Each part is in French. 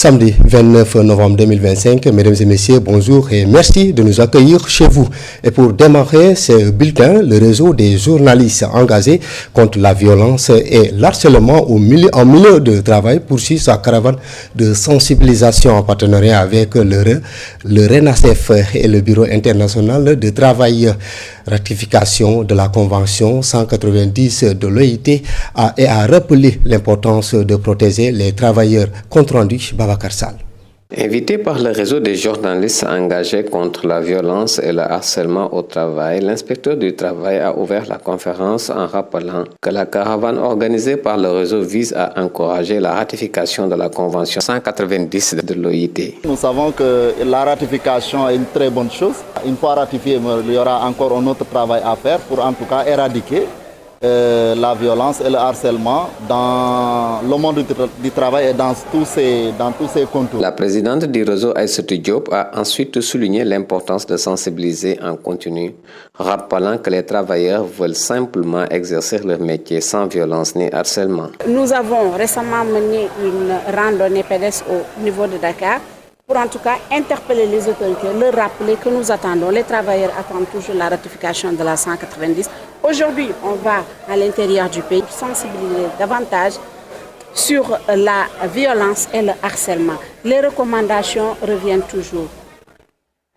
Samedi 29 novembre 2025, mesdames et messieurs, bonjour et merci de nous accueillir chez vous. Et pour démarrer ce bulletin, le réseau des journalistes engagés contre la violence et l'harcèlement en milieu de travail poursuit sa caravane de sensibilisation en partenariat avec le RENASEF et le Bureau international de travail. Ratification de la Convention 190 de l'OIT a rappelé l'importance de protéger les travailleurs. Compte rendu Babacar Sall. Invité par le réseau des journalistes engagés contre la violence et le harcèlement au travail, l'inspecteur du travail a ouvert la conférence en rappelant que la caravane organisée par le réseau vise à encourager la ratification de la Convention 190 de l'OIT. Nous savons que la ratification est une très bonne chose. Une fois ratifiée, il y aura encore un autre travail à faire pour en tout cas éradiquer la violence et le harcèlement dans le monde du travail et dans tous ses contours. La présidente du réseau Aïssatou Diop a ensuite souligné l'importance de sensibiliser en continu, rappelant que les travailleurs veulent simplement exercer leur métier sans violence ni harcèlement. Nous avons récemment mené une randonnée pédestre au niveau de Dakar pour en tout cas interpeller les autorités, leur rappeler que nous attendons, les travailleurs attendent toujours la ratification de la 190. Aujourd'hui, on va à l'intérieur du pays sensibiliser davantage sur la violence et le harcèlement. Les recommandations reviennent toujours.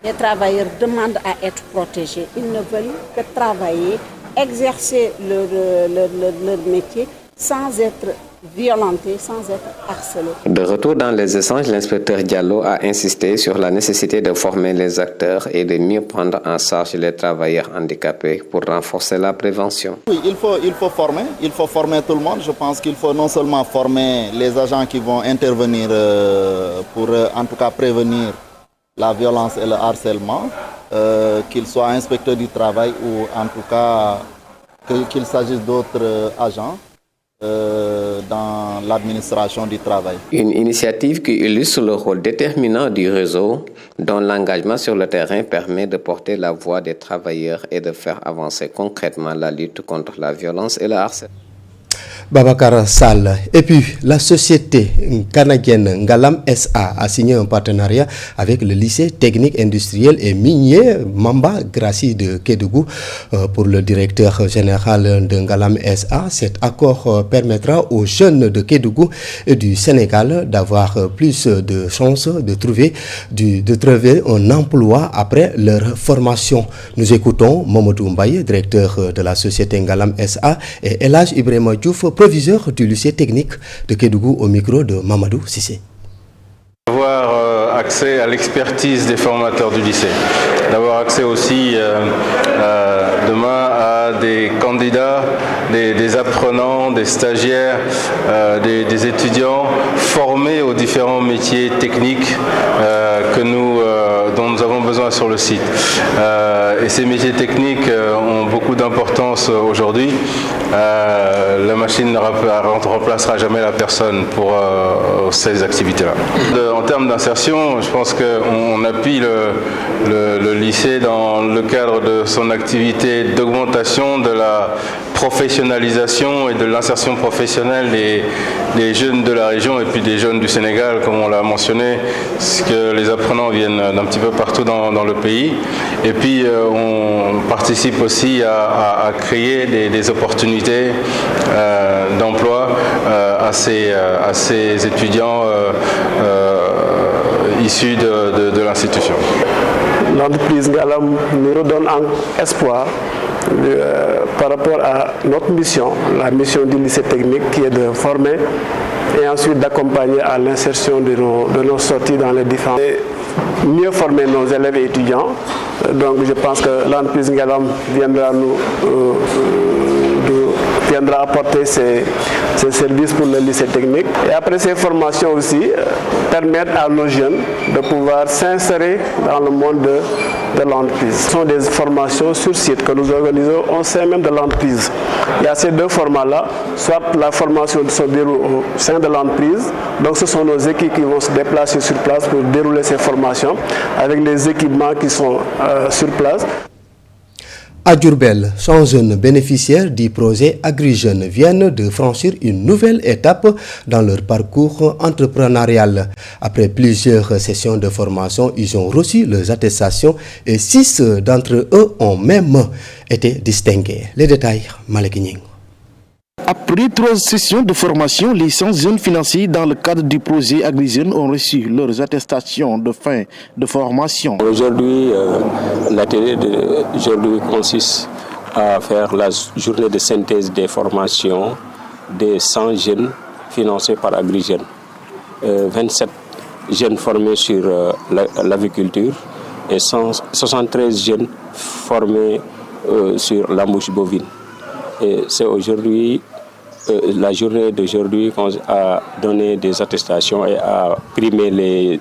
Les travailleurs demandent à être protégés. Ils ne veulent que travailler, exercer leur métier sans être violentés, sans être harcelés. De retour dans les échanges, l'inspecteur Diallo a insisté sur la nécessité de former les acteurs et de mieux prendre en charge les travailleurs handicapés pour renforcer la prévention. Oui, il faut former tout le monde. Je pense qu'il faut non seulement former les agents qui vont intervenir pour en tout cas prévenir la violence et le harcèlement, qu'ils soient inspecteurs du travail ou en tout cas qu'il s'agisse d'autres agents dans l'administration du travail. Une initiative qui illustre le rôle déterminant du réseau, dont l'engagement sur le terrain permet de porter la voix des travailleurs et de faire avancer concrètement la lutte contre la violence et le harcèlement. Babacar Sall. Et puis, la société canadienne Ngalam SA a signé un partenariat avec le lycée technique industriel et minier Mamba Grassi de Kédougou. Pour le directeur général de Ngalam SA, cet accord permettra aux jeunes de Kédougou et du Sénégal d'avoir plus de chances de trouver un emploi après leur formation. Nous écoutons Mamadou Mbaye, directeur de la société Ngalam SA, et Elhaj Ibrahima Diouf, proviseur du lycée technique de Kédougou, au micro de Mamadou Sissé. D'avoir accès à l'expertise des formateurs du lycée, d'avoir accès aussi demain à des candidats, des apprenants, des stagiaires, des étudiants formés aux différents métiers techniques dont nous avons besoin sur le site. Et ces métiers techniques ont beaucoup d'importance aujourd'hui. La machine ne remplacera jamais la personne pour ces activités-là. En termes d'insertion, je pense qu'on appuie le lycée dans le cadre de son activité d'augmentation de la professionnalisation et de l'insertion professionnelle des jeunes de la région et puis des jeunes du Sénégal, comme on l'a mentionné, parce que les apprenants viennent d'un petit peu partout dans le pays. Et puis on participe aussi à créer des opportunités d'emploi à ces étudiants issus de l'institution. L'entreprise Ngalam nous redonne espoir par rapport à notre mission, la mission du lycée technique qui est de former et ensuite d'accompagner à l'insertion de nos sorties dans les différents... mieux former nos élèves et étudiants. Donc je pense que l'entreprise Ngalam viendra apporter ses services pour le lycée technique. Et après ces formations aussi, permettre à nos jeunes de pouvoir s'insérer dans le monde de l'entreprise. Ce sont des formations sur site que nous organisons au sein même de l'entreprise. Il y a ces deux formats-là, soit la formation se déroule au sein de l'entreprise, donc ce sont nos équipes qui vont se déplacer sur place pour dérouler ces formations avec les équipements qui sont sur place. À Diourbel, 100 jeunes bénéficiaires du projet AgriJeunes viennent de franchir une nouvelle étape dans leur parcours entrepreneurial. Après plusieurs sessions de formation, ils ont reçu leurs attestations et 6 d'entre eux ont même été distingués. Les détails, Malek Ning. Après 3 sessions de formation, les 100 jeunes financiers dans le cadre du projet AgriJeunes ont reçu leurs attestations de fin de formation. Aujourd'hui, l'atelier d'aujourd'hui consiste à faire la journée de synthèse des formations des 100 jeunes financés par AgriJeunes. 27 jeunes formés sur l'aviculture et 73 jeunes formés sur l'embauche bovine. Et c'est aujourd'hui, la journée d'aujourd'hui a donné des attestations et a primé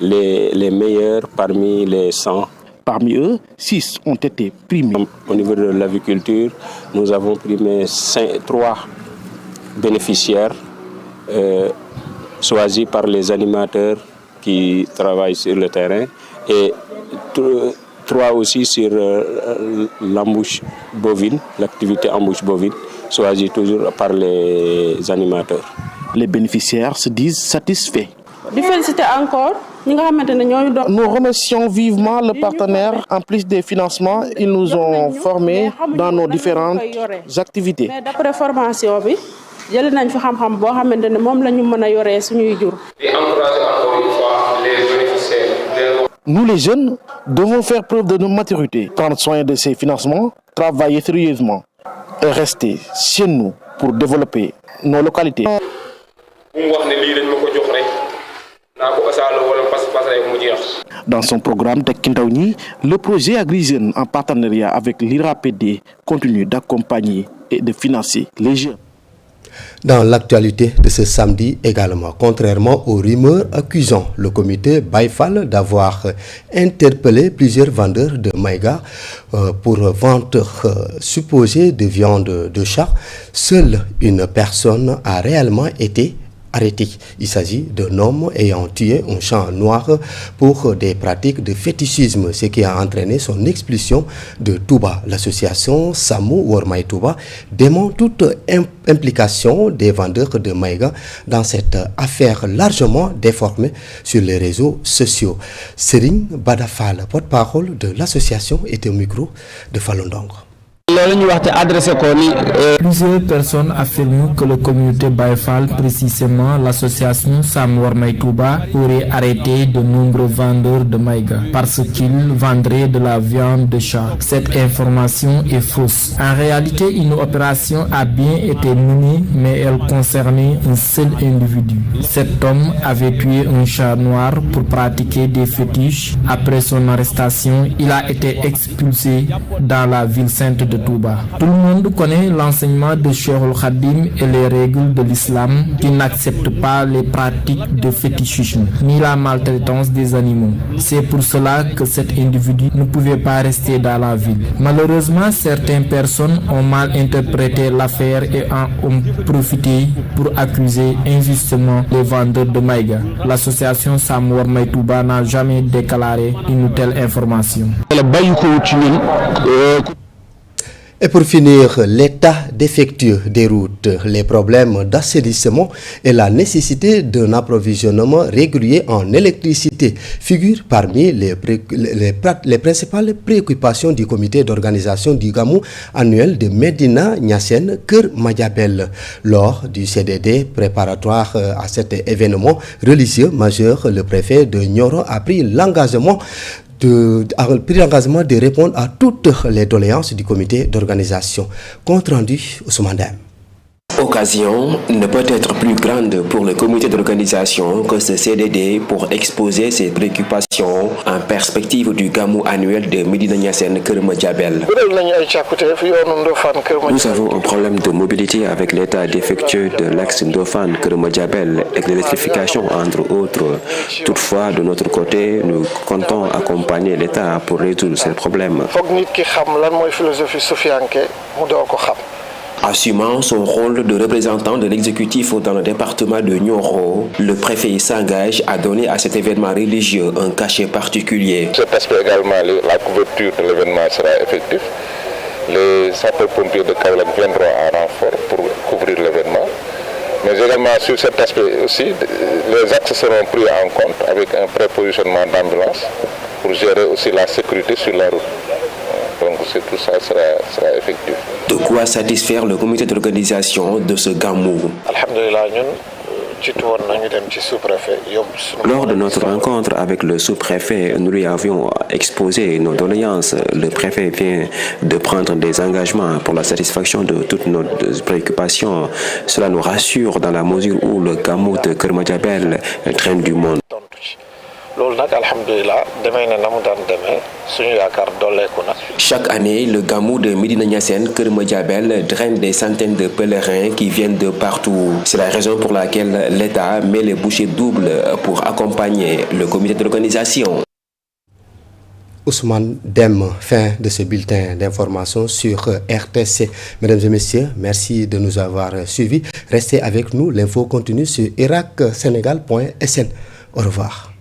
les meilleurs parmi les 100. Parmi eux, 6 ont été primés. Au niveau de l'aviculture, nous avons primé 3 bénéficiaires choisis par les animateurs qui travaillent sur le terrain et 3 aussi sur l'embauche bovine, l'activité embauche bovine, choisie toujours par les animateurs. Les bénéficiaires se disent satisfaits. Encore. Nous remercions vivement le partenaire. En plus des financements, ils nous ont formés dans nos différentes activités. D'après formation, jël nañ fi xam-xam boo xamante ne moom la ñu mën a yoree suñuy jur. Nous les jeunes devons faire preuve de notre maturité, prendre soin de ces financements, travailler sérieusement et rester chez nous pour développer nos localités. Dans son programme Tekki Ndaw ñi, le projet AgriJeunes en partenariat avec l'IRAPD continue d'accompagner et de financer les jeunes. Dans l'actualité de ce samedi également, contrairement aux rumeurs accusant le comité Baye Fall d'avoir interpellé plusieurs vendeurs de maïga pour vente supposée de viande de chat, seule une personne a réellement été arrêté. Il s'agit d'un homme ayant tué un chat noir pour des pratiques de fétichisme, ce qui a entraîné son expulsion de Touba. L'association Samu Wormay Touba dément toute implication des vendeurs de maïga dans cette affaire largement déformée sur les réseaux sociaux. Serigne Badafal, porte-parole de l'association, était au micro de Falondong. Plusieurs personnes affirment que le communauté Baye Fall, précisément l'association Sam Wormay Touba, aurait arrêté de nombreux vendeurs de maïga parce qu'ils vendraient de la viande de chat. Cette information est fausse. En réalité, une opération a bien été menée, mais elle concernait un seul individu. Cet homme avait tué un chat noir pour pratiquer des fétiches. Après son arrestation, il a été expulsé dans la ville sainte de Touba. Tout le monde connaît l'enseignement de Cheikh Khadim et les règles de l'islam qui n'acceptent pas les pratiques de fétichisme ni la maltraitance des animaux. C'est pour cela que cet individu ne pouvait pas rester dans la ville. Malheureusement, certaines personnes ont mal interprété l'affaire et en ont profité pour accuser injustement les vendeurs de maïga. L'association Sam Wormay Touba n'a jamais déclaré une telle information. Et pour finir, l'état défectueux des routes, les problèmes d'assainissement et la nécessité d'un approvisionnement régulier en électricité figurent parmi les principales préoccupations du comité d'organisation du Gamou annuel de Medina Niassène Keur Madiabel. Lors du CDD préparatoire à cet événement religieux majeur, le préfet de Nioro a pris l'engagement de répondre à toutes les doléances du comité d'organisation. Compte rendu Ousmane Deme. Occasion ne peut être plus grande pour le comité d'organisation que ce CDD pour exposer ses préoccupations en perspective du Gamou annuel de Medina Niassène Keur Madiabel. Nous avons un problème de mobilité avec l'état défectueux de l'axe Ndofane Keur Madiabel et de l'électrification entre autres. Toutefois, de notre côté, nous comptons accompagner l'État pour résoudre ces problèmes. Assumant son rôle de représentant de l'exécutif dans le département de Nioro, le préfet s'engage à donner à cet événement religieux un cachet particulier. Cet aspect également, la couverture de l'événement sera effective. les sapeurs-pompiers de Kaolack viendront en renfort pour couvrir l'événement. Mais également sur cet aspect aussi, les axes seront pris en compte avec un prépositionnement d'ambulance pour gérer aussi la sécurité sur la route. Donc tout ça sera effectif. De quoi satisfaire le comité d'organisation de ce Gamou? Lors de notre rencontre avec le sous-préfet, nous lui avions exposé nos doléances. Le préfet vient de prendre des engagements pour la satisfaction de toutes nos préoccupations. Cela nous rassure dans la mesure où le Gamou de Keur Madiabel traîne du monde. Chaque année, le Gamou de Médina Niassène, Keur Madiabel, draine des centaines de pèlerins qui viennent de partout. C'est la raison pour laquelle l'État met les bouchées doubles pour accompagner le comité d'organisation. Ousmane Dem, fin de ce bulletin d'information sur RTC. Mesdames et messieurs, merci de nous avoir suivis. Restez avec nous, l'info continue sur iracsénégal.sn. Au revoir.